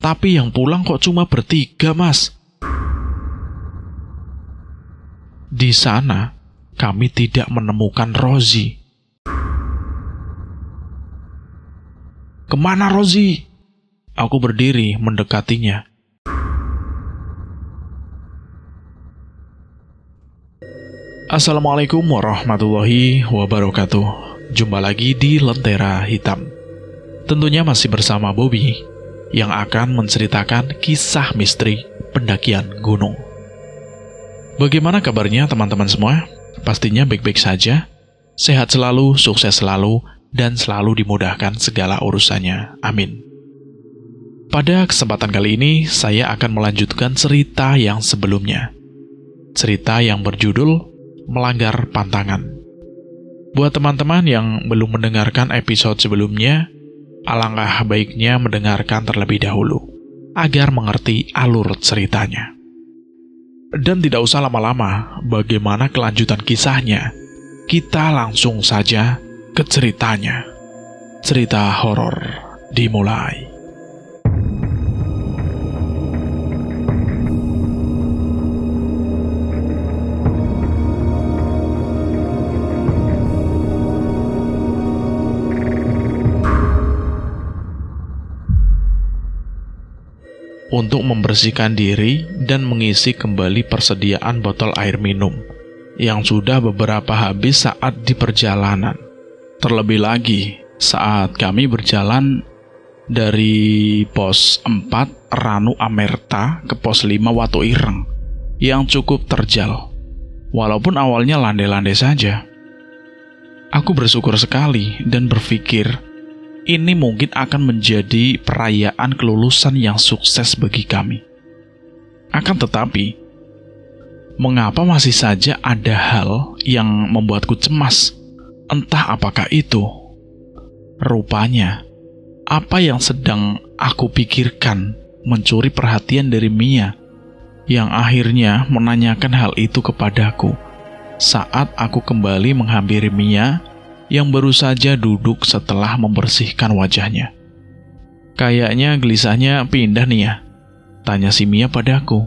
Tapi yang pulang kok cuma bertiga, Mas. Di sana, kami tidak menemukan Rozi. Kemana Rozi? Aku berdiri mendekatinya. Assalamualaikum warahmatullahi wabarakatuh. Jumpa lagi di Lentera Hitam. Tentunya masih bersama Bobby yang akan menceritakan kisah misteri pendakian gunung. Bagaimana kabarnya teman-teman semua? Pastinya baik-baik saja, sehat selalu, sukses selalu, dan selalu dimudahkan segala urusannya. Amin. Pada kesempatan kali ini, saya akan melanjutkan cerita yang sebelumnya. Cerita yang berjudul Melanggar Pantangan. Buat teman-teman yang belum mendengarkan episode sebelumnya, alangkah baiknya mendengarkan terlebih dahulu, agar mengerti alur ceritanya. Dan tidak usah lama-lama, bagaimana kelanjutan kisahnya? Kita langsung saja ke ceritanya. Cerita horor dimulai. Untuk membersihkan diri dan mengisi kembali persediaan botol air minum yang sudah beberapa habis saat di perjalanan. Terlebih lagi saat kami berjalan dari pos 4 Ranu Amerta ke pos 5 Watu Ireng yang cukup terjal. Walaupun awalnya landai-landai saja, aku bersyukur sekali dan berpikir ini mungkin akan menjadi perayaan kelulusan yang sukses bagi kami. Akan tetapi, mengapa masih saja ada hal yang membuatku cemas? Entah apakah itu. Rupanya, apa yang sedang aku pikirkan mencuri perhatian dari Mia, yang akhirnya menanyakan hal itu kepadaku saat aku kembali menghampiri Mia yang baru saja duduk setelah membersihkan wajahnya. Kayaknya gelisahnya pindah nih ya, tanya si Mia padaku,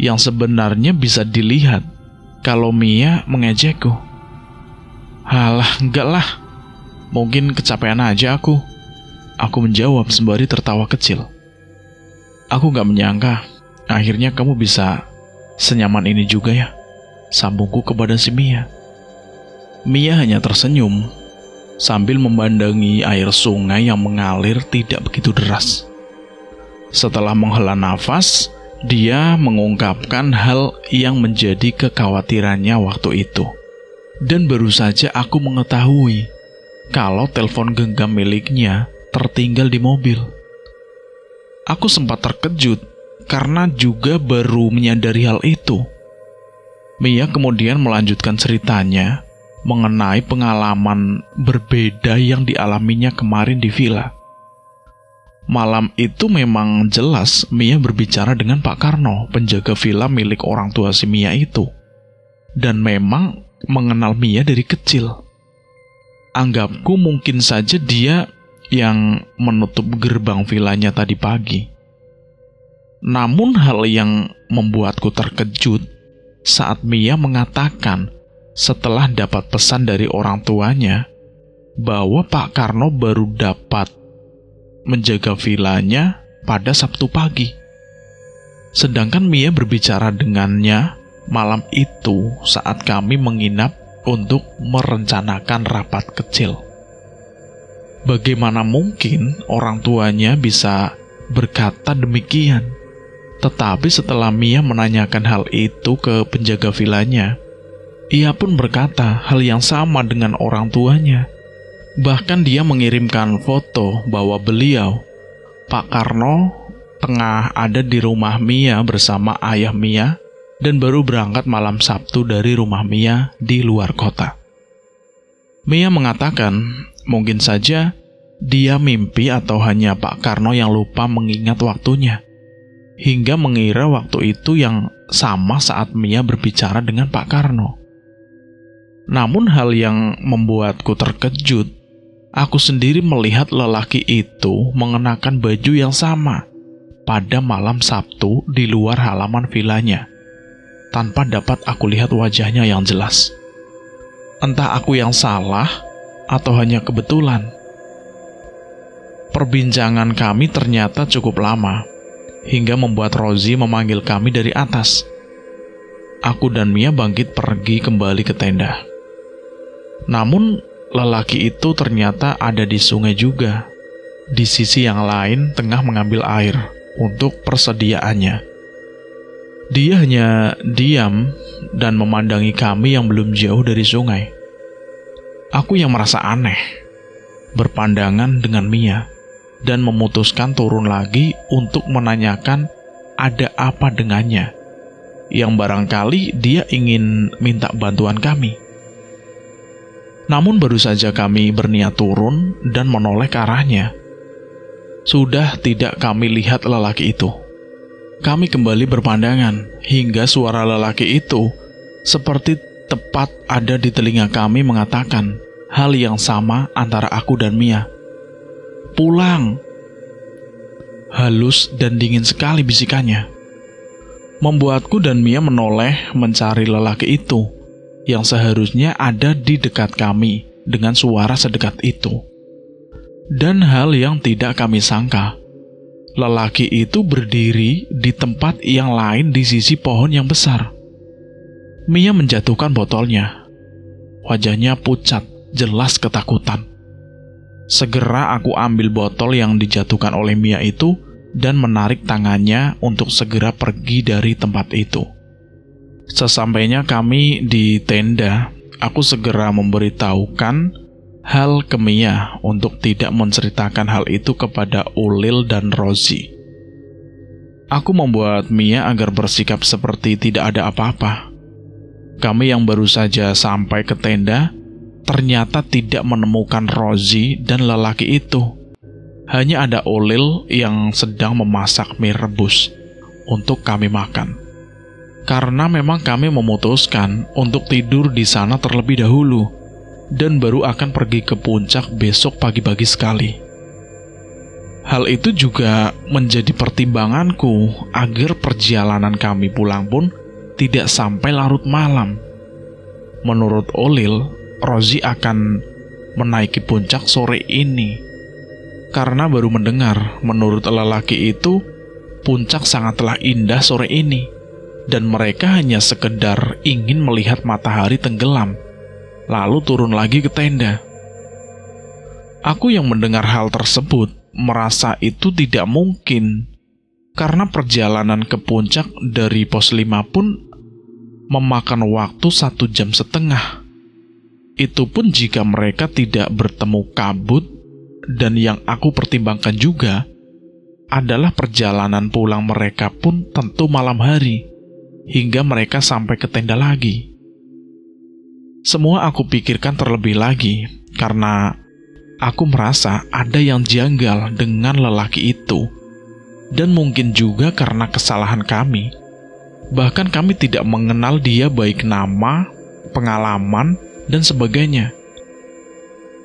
yang sebenarnya bisa dilihat kalau Mia mengejekku. Halah, enggak lah, mungkin kecapean aja aku menjawab sembari tertawa kecil. Aku gak menyangka akhirnya kamu bisa senyaman ini juga ya, sambungku kepada si Mia. Mia hanya tersenyum sambil memandangi air sungai yang mengalir tidak begitu deras. Setelah menghela nafas, dia mengungkapkan hal yang menjadi kekhawatirannya waktu itu. Dan baru saja aku mengetahui kalau telepon genggam miliknya tertinggal di mobil. Aku sempat terkejut karena juga baru menyadari hal itu. Mia kemudian melanjutkan ceritanya mengenai pengalaman berbeda yang dialaminya kemarin di villa. Malam itu memang jelas Mia berbicara dengan Pak Karno, penjaga villa milik orang tua si Mia itu. Dan memang mengenal Mia dari kecil. Anggapku mungkin saja dia yang menutup gerbang villanya tadi pagi. Namun hal yang membuatku terkejut saat Mia mengatakan setelah dapat pesan dari orang tuanya bahwa Pak Karno baru dapat menjaga villanya pada Sabtu pagi. Sedangkan Mia berbicara dengannya malam itu saat kami menginap untuk merencanakan rapat kecil. Bagaimana mungkin orang tuanya bisa berkata demikian? Tetapi setelah Mia menanyakan hal itu ke penjaga villanya, ia pun berkata hal yang sama dengan orang tuanya. Bahkan dia mengirimkan foto bahwa beliau, Pak Karno, tengah ada di rumah Mia bersama ayah Mia dan baru berangkat malam Sabtu dari rumah Mia di luar kota. Mia mengatakan mungkin saja dia mimpi atau hanya Pak Karno yang lupa mengingat waktunya, hingga mengira waktu itu yang sama saat Mia berbicara dengan Pak Karno. Namun hal yang membuatku terkejut, aku sendiri melihat lelaki itu mengenakan baju yang sama pada malam Sabtu di luar halaman vilanya, tanpa dapat aku lihat wajahnya yang jelas. Entah aku yang salah atau hanya kebetulan. Perbincangan kami ternyata cukup lama, hingga membuat Rozi memanggil kami dari atas. Aku dan Mia bangkit pergi kembali ke tenda. Namun, lelaki itu ternyata ada di sungai juga. Di sisi yang lain tengah mengambil air untuk persediaannya. Dia hanya diam dan memandangi kami yang belum jauh dari sungai. Aku yang merasa aneh, berpandangan dengan Mia, dan memutuskan turun lagi untuk menanyakan ada apa dengannya, yang barangkali dia ingin minta bantuan kami. Namun baru saja kami berniat turun dan menoleh ke arahnya, sudah tidak kami lihat lelaki itu. Kami kembali berpandangan hingga suara lelaki itu seperti tepat ada di telinga kami mengatakan hal yang sama antara aku dan Mia. "Pulang!" Halus dan dingin sekali bisikannya. Membuatku dan Mia menoleh mencari lelaki itu yang seharusnya ada di dekat kami dengan suara sedekat itu. Dan hal yang tidak kami sangka, lelaki itu berdiri di tempat yang lain di sisi pohon yang besar. Mia menjatuhkan botolnya. Wajahnya pucat, jelas ketakutan. Segera aku ambil botol yang dijatuhkan oleh Mia itu dan menarik tangannya untuk segera pergi dari tempat itu. Sesampainya kami di tenda, aku segera memberitahukan hal ke Mia untuk tidak menceritakan hal itu kepada Ulil dan Rozi. Aku membuat Mia agar bersikap seperti tidak ada apa-apa. Kami yang baru saja sampai ke tenda ternyata tidak menemukan Rozi dan lelaki itu. Hanya ada Ulil yang sedang memasak mie rebus untuk kami makan. Karena memang kami memutuskan untuk tidur di sana terlebih dahulu dan baru akan pergi ke puncak besok pagi-pagi sekali. Hal itu juga menjadi pertimbanganku agar perjalanan kami pulang pun tidak sampai larut malam. Menurut Ulil, Rozi akan menaiki puncak sore ini. Karena baru mendengar, menurut lelaki itu, puncak sangatlah indah sore ini. Dan mereka hanya sekedar ingin melihat matahari tenggelam, lalu turun lagi ke tenda. Aku yang mendengar hal tersebut merasa itu tidak mungkin, karena perjalanan ke puncak dari pos 5 pun memakan waktu 1,5 jam. Itu pun jika mereka tidak bertemu kabut, dan yang aku pertimbangkan juga adalah perjalanan pulang mereka pun tentu malam hari, hingga mereka sampai ke tenda lagi. Semua aku pikirkan terlebih lagi, karena aku merasa ada yang janggal dengan lelaki itu, dan mungkin juga karena kesalahan kami. Bahkan kami tidak mengenal dia baik nama, pengalaman, dan sebagainya.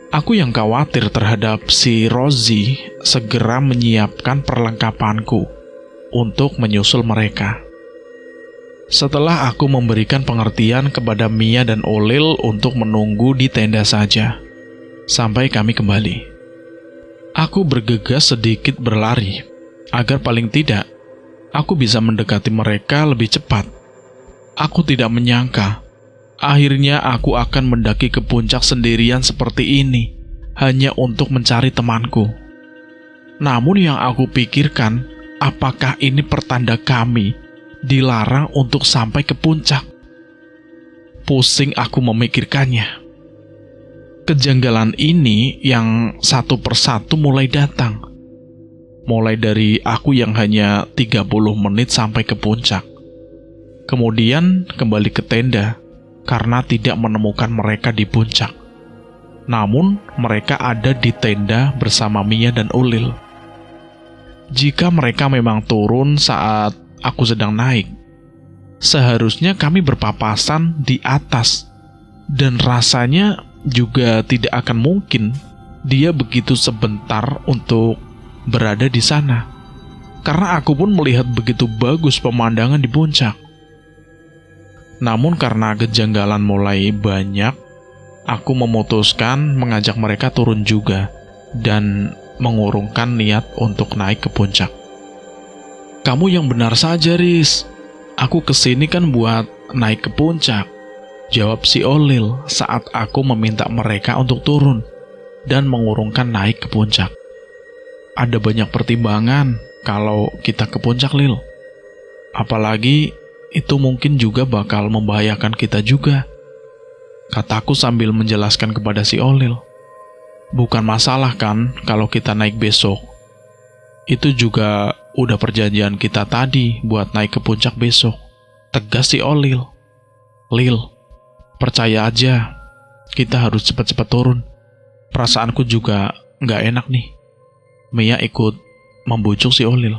Aku yang khawatir terhadap si Rozi segera menyiapkan perlengkapanku untuk menyusul mereka. Setelah aku memberikan pengertian kepada Mia dan Ulil untuk menunggu di tenda saja, sampai kami kembali. Aku bergegas sedikit berlari, agar paling tidak aku bisa mendekati mereka lebih cepat. Aku tidak menyangka akhirnya aku akan mendaki ke puncak sendirian seperti ini, hanya untuk mencari temanku. Namun yang aku pikirkan, apakah ini pertanda kami dilarang untuk sampai ke puncak? Pusing aku memikirkannya. Kejanggalan ini yang satu persatu mulai datang. Mulai dari aku yang hanya 30 menit sampai ke puncak. Kemudian kembali ke tenda, karena tidak menemukan mereka di puncak. Namun, mereka ada di tenda bersama Mia dan Ulil. Jika mereka memang turun saat aku sedang naik, seharusnya kami berpapasan di atas. Dan rasanya juga tidak akan mungkin dia begitu sebentar untuk berada di sana. karena aku pun melihat begitu bagus pemandangan di puncak. Namun karena kejanggalan mulai banyak, aku memutuskan mengajak mereka turun juga dan mengurungkan niat untuk naik ke puncak. "Kamu yang benar saja, Riz. Aku kesini kan buat naik ke puncak," jawab si Olil saat aku meminta mereka untuk turun dan mengurungkan naik ke puncak. "Ada banyak pertimbangan kalau kita ke puncak, Lil. Apalagi itu mungkin juga bakal membahayakan kita juga," kataku sambil menjelaskan kepada si Olil. "Bukan masalah kan kalau kita naik besok. Itu juga udah perjanjian kita tadi buat naik ke puncak besok," tegas si Olil. "Lil, percaya aja, kita harus cepat-cepat turun. Perasaanku juga nggak enak nih." Mia ikut membujuk si Olil.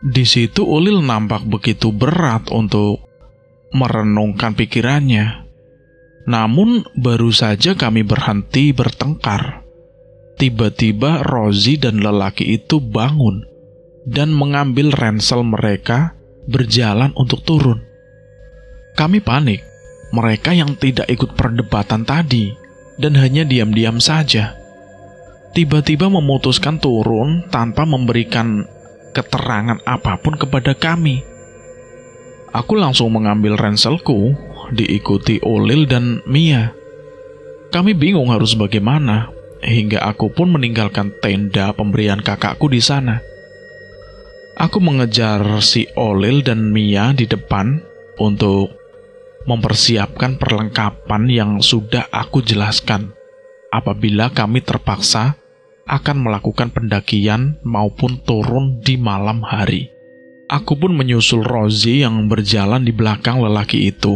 Di situ Olil nampak begitu berat untuk merenungkan pikirannya. Namun baru saja kami berhenti bertengkar, tiba-tiba Rozi dan lelaki itu bangun dan mengambil ransel mereka berjalan untuk turun. Kami panik, mereka yang tidak ikut perdebatan tadi dan hanya diam-diam saja, tiba-tiba memutuskan turun tanpa memberikan keterangan apapun kepada kami. Aku langsung mengambil ranselku, diikuti Olil dan Mia. Kami bingung harus bagaimana, hingga aku pun meninggalkan tenda pemberian kakakku di sana. Aku mengejar si Olil dan Mia di depan untuk mempersiapkan perlengkapan yang sudah aku jelaskan apabila kami terpaksa akan melakukan pendakian maupun turun di malam hari. Aku pun menyusul Rozi yang berjalan di belakang lelaki itu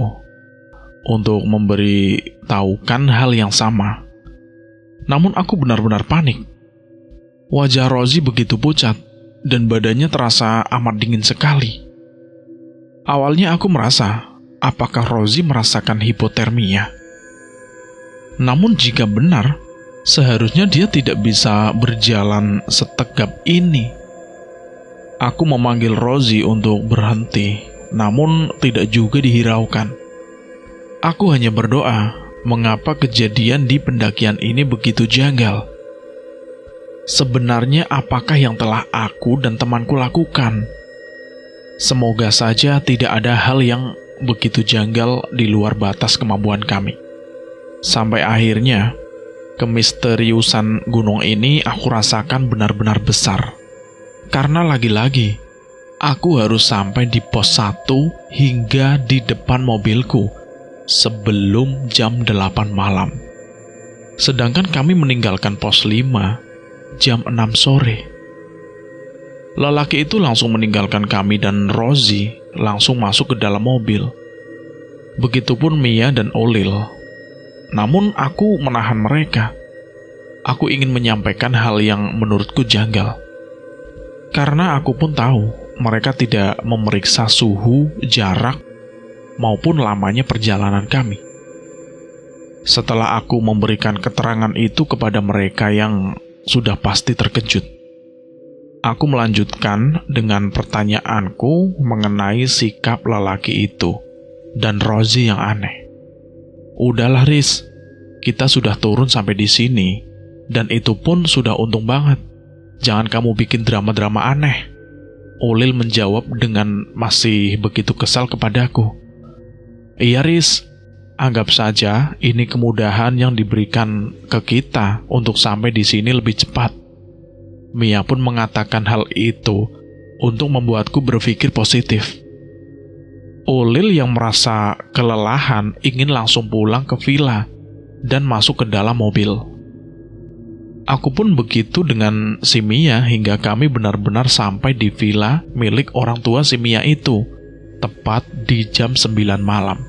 untuk memberitahukan hal yang sama. Namun aku benar-benar panik. Wajah Rozi begitu pucat dan badannya terasa amat dingin sekali. Awalnya aku merasa, apakah Rozi merasakan hipotermia? Namun jika benar, seharusnya dia tidak bisa berjalan setegap ini. Aku memanggil Rozi untuk berhenti, namun tidak juga dihiraukan. Aku hanya berdoa, mengapa kejadian di pendakian ini begitu janggal? Sebenarnya apakah yang telah aku dan temanku lakukan? Semoga saja tidak ada hal yang begitu janggal di luar batas kemampuan kami. Sampai akhirnya, kemisteriusan gunung ini aku rasakan benar-benar besar. Karena lagi-lagi, aku harus sampai di pos 1 hingga di depan mobilku sebelum jam 8 malam. Sedangkan kami meninggalkan pos 5 jam 6 sore. Lelaki itu langsung meninggalkan kami dan Rozi langsung masuk ke dalam mobil. Begitupun Mia dan Olil. Namun aku menahan mereka. Aku ingin menyampaikan hal yang menurutku janggal. Karena aku pun tahu mereka tidak memeriksa suhu, jarak, maupun lamanya perjalanan kami. Setelah aku memberikan keterangan itu kepada mereka yang sudah pasti terkejut, aku melanjutkan dengan pertanyaanku mengenai sikap lelaki itu dan Rozi yang aneh. "Udahlah Riz, kita sudah turun sampai di sini, dan itu pun sudah untung banget. Jangan kamu bikin drama-drama aneh," Olil menjawab dengan masih begitu kesal kepadaku. "Iya Riz, anggap saja ini kemudahan yang diberikan ke kita untuk sampai di sini lebih cepat." Mia pun mengatakan hal itu untuk membuatku berpikir positif. Olil yang merasa kelelahan ingin langsung pulang ke villa dan masuk ke dalam mobil. Aku pun begitu dengan si Mia hingga kami benar-benar sampai di villa milik orang tua si Mia itu, tepat di jam 9 malam.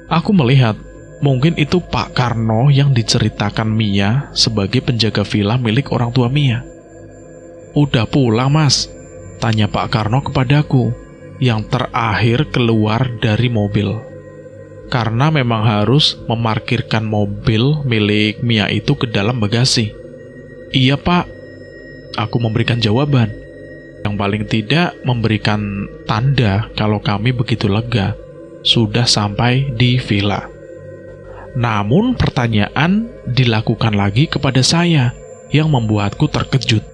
Aku melihat mungkin itu Pak Karno yang diceritakan Mia sebagai penjaga villa milik orang tua Mia. "Udah pulang Mas?" tanya Pak Karno kepadaku yang terakhir keluar dari mobil. Karena memang harus memarkirkan mobil milik Mia itu ke dalam bagasi. "Iya Pak," Aku memberikan jawaban. Yang paling tidak memberikan tanda kalau kami begitu lega sudah sampai di villa. Namun pertanyaan dilakukan lagi kepada saya yang membuatku terkejut.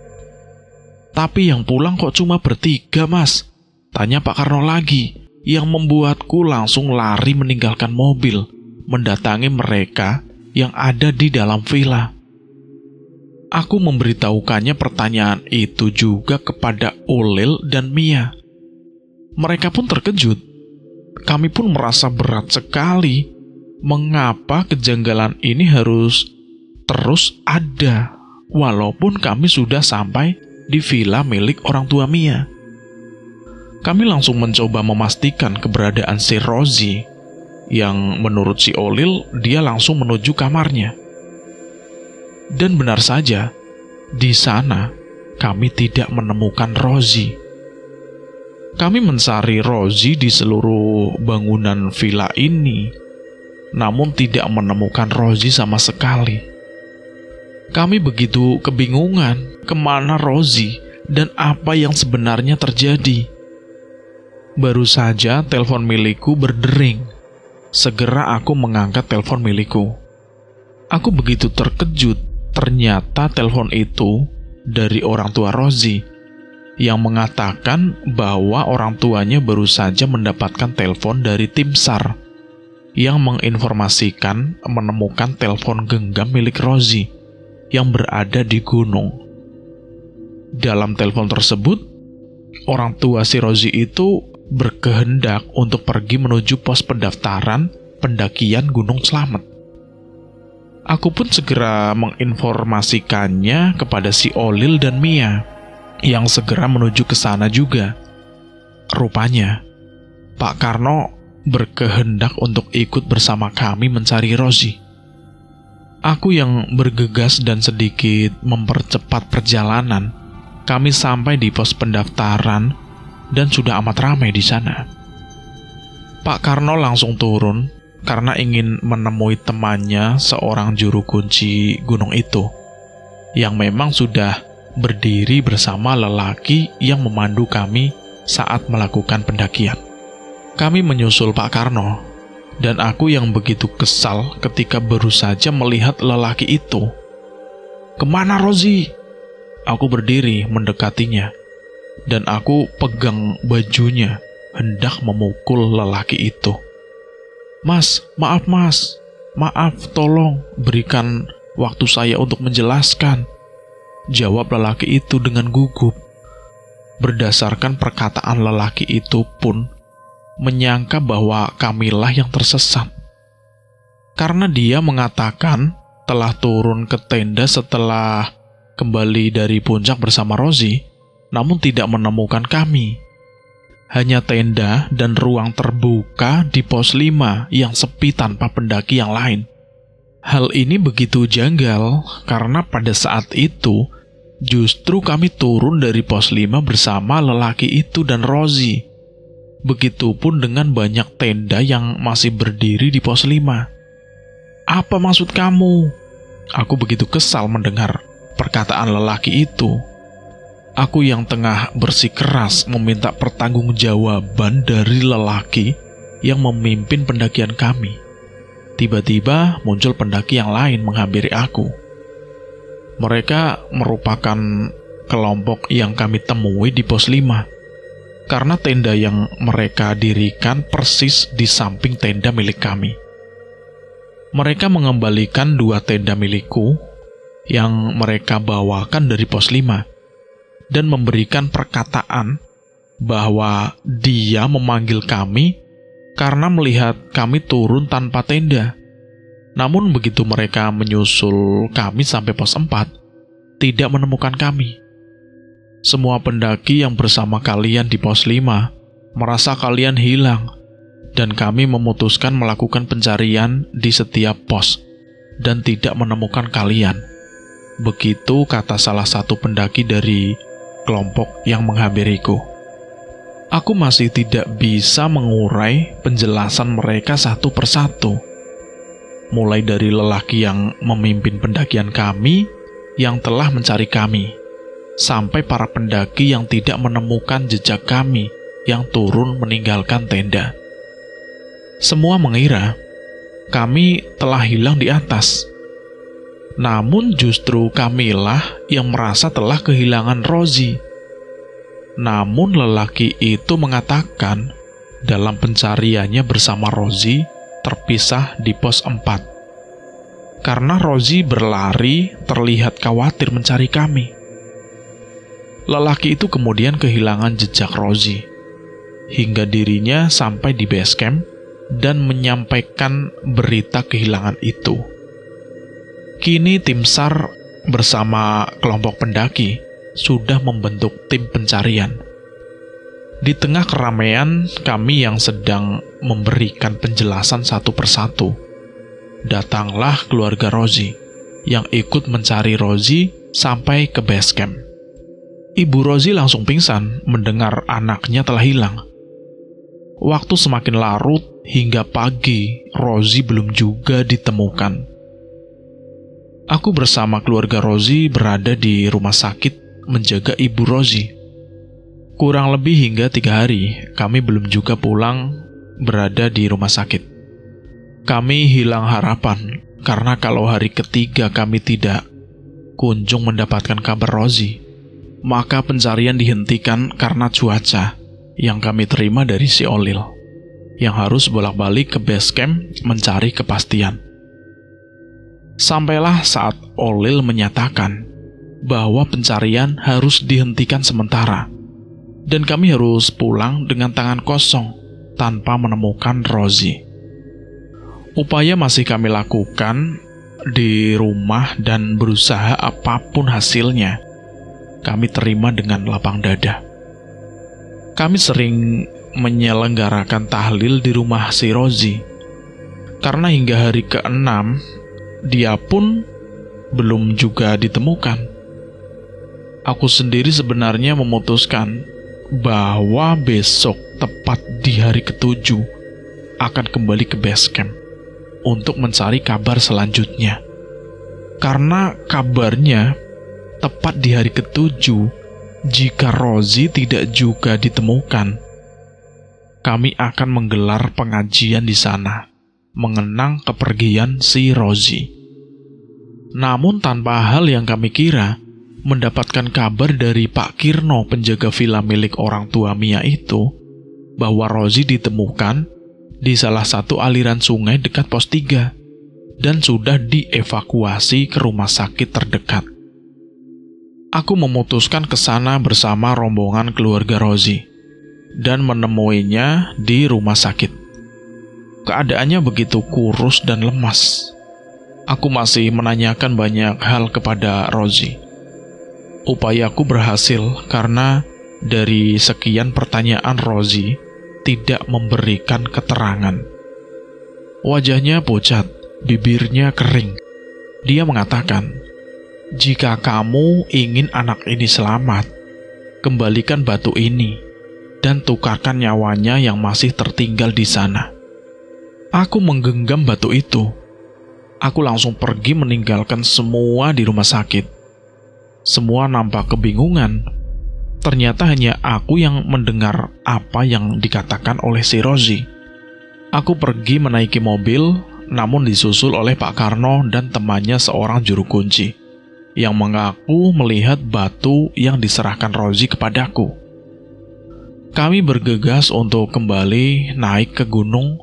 "Tapi yang pulang kok cuma bertiga, Mas?" tanya Pak Karno lagi, yang membuatku langsung lari meninggalkan mobil, mendatangi mereka yang ada di dalam villa. Aku memberitahukannya pertanyaan itu juga kepada Ulil dan Mia. Mereka pun terkejut. Kami pun merasa berat sekali. Mengapa kejanggalan ini harus terus ada, walaupun kami sudah sampai di villa milik orang tua Mia. Kami langsung mencoba memastikan keberadaan si Rozi, yang menurut si Ulil, dia langsung menuju kamarnya. Dan benar saja, di sana kami tidak menemukan Rozi. Kami mencari Rozi di seluruh bangunan villa ini, namun tidak menemukan Rozi sama sekali. Kami begitu kebingungan kemana Rozi dan apa yang sebenarnya terjadi. Baru saja telepon milikku berdering. Segera aku mengangkat telepon milikku. Aku begitu terkejut. Ternyata telepon itu dari orang tua Rozi, yang mengatakan bahwa orang tuanya baru saja mendapatkan telepon dari tim SAR yang menginformasikan menemukan telepon genggam milik Rozi yang berada di gunung. Dalam telepon tersebut, orang tua si Rozi itu berkehendak untuk pergi menuju pos pendaftaran pendakian Gunung Slamet. Aku pun segera menginformasikannya kepada si Ulil dan Mia, yang segera menuju ke sana juga. Rupanya, Pak Karno berkehendak untuk ikut bersama kami mencari Rozi. Aku yang bergegas dan sedikit mempercepat perjalanan. Kami sampai di pos pendaftaran dan sudah amat ramai di sana. Pak Karno langsung turun karena ingin menemui temannya, seorang juru kunci gunung itu, yang memang sudah berdiri bersama lelaki yang memandu kami saat melakukan pendakian. Kami menyusul Pak Karno, dan aku yang begitu kesal ketika baru saja melihat lelaki itu. "Kemana Rozi?" Aku berdiri mendekatinya, dan aku pegang bajunya, hendak memukul lelaki itu. "Mas, maaf mas, maaf, tolong berikan waktu saya untuk menjelaskan," jawab lelaki itu dengan gugup. Berdasarkan perkataan lelaki itu pun, menyangka bahwa kamilah yang tersesat. Karena dia mengatakan telah turun ke tenda setelah kembali dari puncak bersama Rozi, namun tidak menemukan kami. Hanya tenda dan ruang terbuka di pos 5 yang sepi tanpa pendaki yang lain. Hal ini begitu janggal karena pada saat itu justru kami turun dari pos 5 bersama lelaki itu dan Rozi. Begitupun dengan banyak tenda yang masih berdiri di pos 5. "Apa maksud kamu?" Aku begitu kesal mendengar perkataan lelaki itu. Aku yang tengah bersikeras meminta pertanggungjawaban dari lelaki yang memimpin pendakian kami. Tiba-tiba muncul pendaki yang lain menghampiri aku. Mereka merupakan kelompok yang kami temui di pos 5, karena tenda yang mereka dirikan persis di samping tenda milik kami. Mereka mengembalikan 2 tenda milikku yang mereka bawakan dari pos 5, dan memberikan perkataan bahwa dia memanggil kami karena melihat kami turun tanpa tenda. Namun begitu mereka menyusul kami sampai pos 4, tidak menemukan kami. Semua pendaki yang bersama kalian di pos 5 merasa kalian hilang, dan kami memutuskan melakukan pencarian di setiap pos dan tidak menemukan kalian. Begitu kata salah satu pendaki dari kelompok yang menghampiriku. Aku masih tidak bisa mengurai penjelasan mereka satu persatu. Mulai dari lelaki yang memimpin pendakian kami, yang telah mencari kami, sampai para pendaki yang tidak menemukan jejak kami yang turun meninggalkan tenda. Semua mengira kami telah hilang di atas. Namun justru kamilah yang merasa telah kehilangan Rozi. Namun lelaki itu mengatakan dalam pencariannya bersama Rozi terpisah di pos 4. Karena Rozi berlari terlihat khawatir mencari kami. Lelaki itu kemudian kehilangan jejak Rozi, hingga dirinya sampai di base camp dan menyampaikan berita kehilangan itu. Kini tim SAR bersama kelompok pendaki sudah membentuk tim pencarian. Di tengah keramaian kami yang sedang memberikan penjelasan satu persatu, datanglah keluarga Rozi yang ikut mencari Rozi sampai ke base camp. Ibu Rozi langsung pingsan mendengar anaknya telah hilang. Waktu semakin larut hingga pagi, Rozi belum juga ditemukan. Aku bersama keluarga Rozi berada di rumah sakit menjaga ibu Rozi. Kurang lebih hingga 3 hari, kami belum juga pulang berada di rumah sakit. Kami hilang harapan, karena kalau hari ketiga kami tidak kunjung mendapatkan kabar Rozi, maka pencarian dihentikan karena cuaca yang kami terima dari si Olil, yang harus bolak-balik ke base camp mencari kepastian. Sampailah saat Olil menyatakan bahwa pencarian harus dihentikan sementara, dan kami harus pulang dengan tangan kosong tanpa menemukan Rozi. Upaya masih kami lakukan di rumah dan berusaha apapun hasilnya, kami terima dengan lapang dada. Kami sering menyelenggarakan tahlil di rumah si Rozi, karena hingga hari ke-6 dia pun belum juga ditemukan. Aku sendiri sebenarnya memutuskan bahwa besok tepat di hari ke-7 akan kembali ke base camp untuk mencari kabar selanjutnya. Karena kabarnya tepat di hari ke-7, jika Rozi tidak juga ditemukan, kami akan menggelar pengajian di sana mengenang kepergian si Rozi. Namun tanpa hal yang kami kira, mendapatkan kabar dari Pak Kirno, penjaga villa milik orang tua Mia itu, bahwa Rozi ditemukan di salah satu aliran sungai dekat pos 3 dan sudah dievakuasi ke rumah sakit terdekat. Aku memutuskan ke sana bersama rombongan keluarga Rozi dan menemuinya di rumah sakit. Keadaannya begitu kurus dan lemas. Aku masih menanyakan banyak hal kepada Rozi. Upayaku berhasil karena dari sekian pertanyaan Rozi tidak memberikan keterangan. Wajahnya pucat, bibirnya kering. Dia mengatakan, "Jika kamu ingin anak ini selamat, kembalikan batu ini dan tukarkan nyawanya yang masih tertinggal di sana." Aku menggenggam batu itu. Aku langsung pergi meninggalkan semua di rumah sakit. Semua nampak kebingungan. Ternyata hanya aku yang mendengar apa yang dikatakan oleh si Rozi. Aku pergi menaiki mobil, namun disusul oleh Pak Karno dan temannya seorang juru kunci, yang mengaku melihat batu yang diserahkan Rozi kepadaku. Kami bergegas untuk kembali naik ke gunung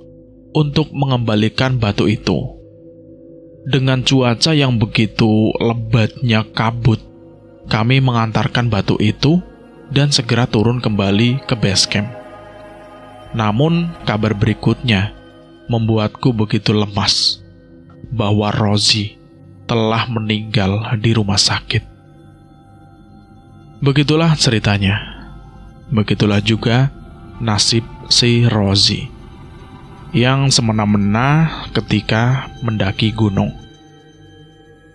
untuk mengembalikan batu itu. Dengan cuaca yang begitu lebatnya kabut, kami mengantarkan batu itu dan segera turun kembali ke base camp. Namun kabar berikutnya membuatku begitu lemas, bahwa Rozi telah meninggal di rumah sakit. Begitulah ceritanya. Begitulah juga nasib si Rozi yang semena-mena ketika mendaki gunung.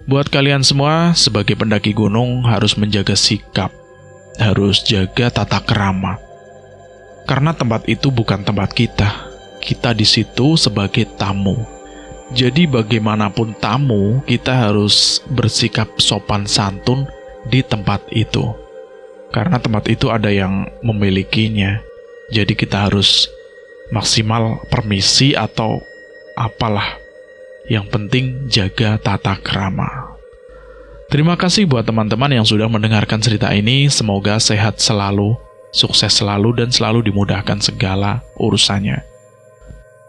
Buat kalian semua, sebagai pendaki gunung harus menjaga sikap, harus jaga tata krama. Karena tempat itu bukan tempat kita. Kita di situ sebagai tamu. Jadi bagaimanapun tamu, kita harus bersikap sopan santun di tempat itu. karena tempat itu ada yang memilikinya. Jadi kita harus maksimal permisi atau apalah. Yang penting jaga tata krama. Terima kasih buat teman-teman yang sudah mendengarkan cerita ini. Semoga sehat selalu, sukses selalu, dan selalu dimudahkan segala urusannya.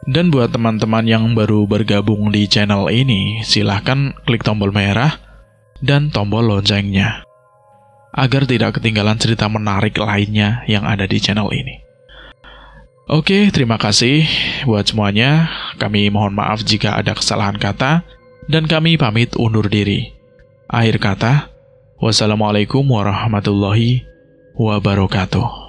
Dan buat teman-teman yang baru bergabung di channel ini, silahkan klik tombol merah dan tombol loncengnya, agar tidak ketinggalan cerita menarik lainnya yang ada di channel ini. Oke, terima kasih buat semuanya. Kami mohon maaf jika ada kesalahan kata, dan kami pamit undur diri. Akhir kata, wassalamualaikum warahmatullahi wabarakatuh.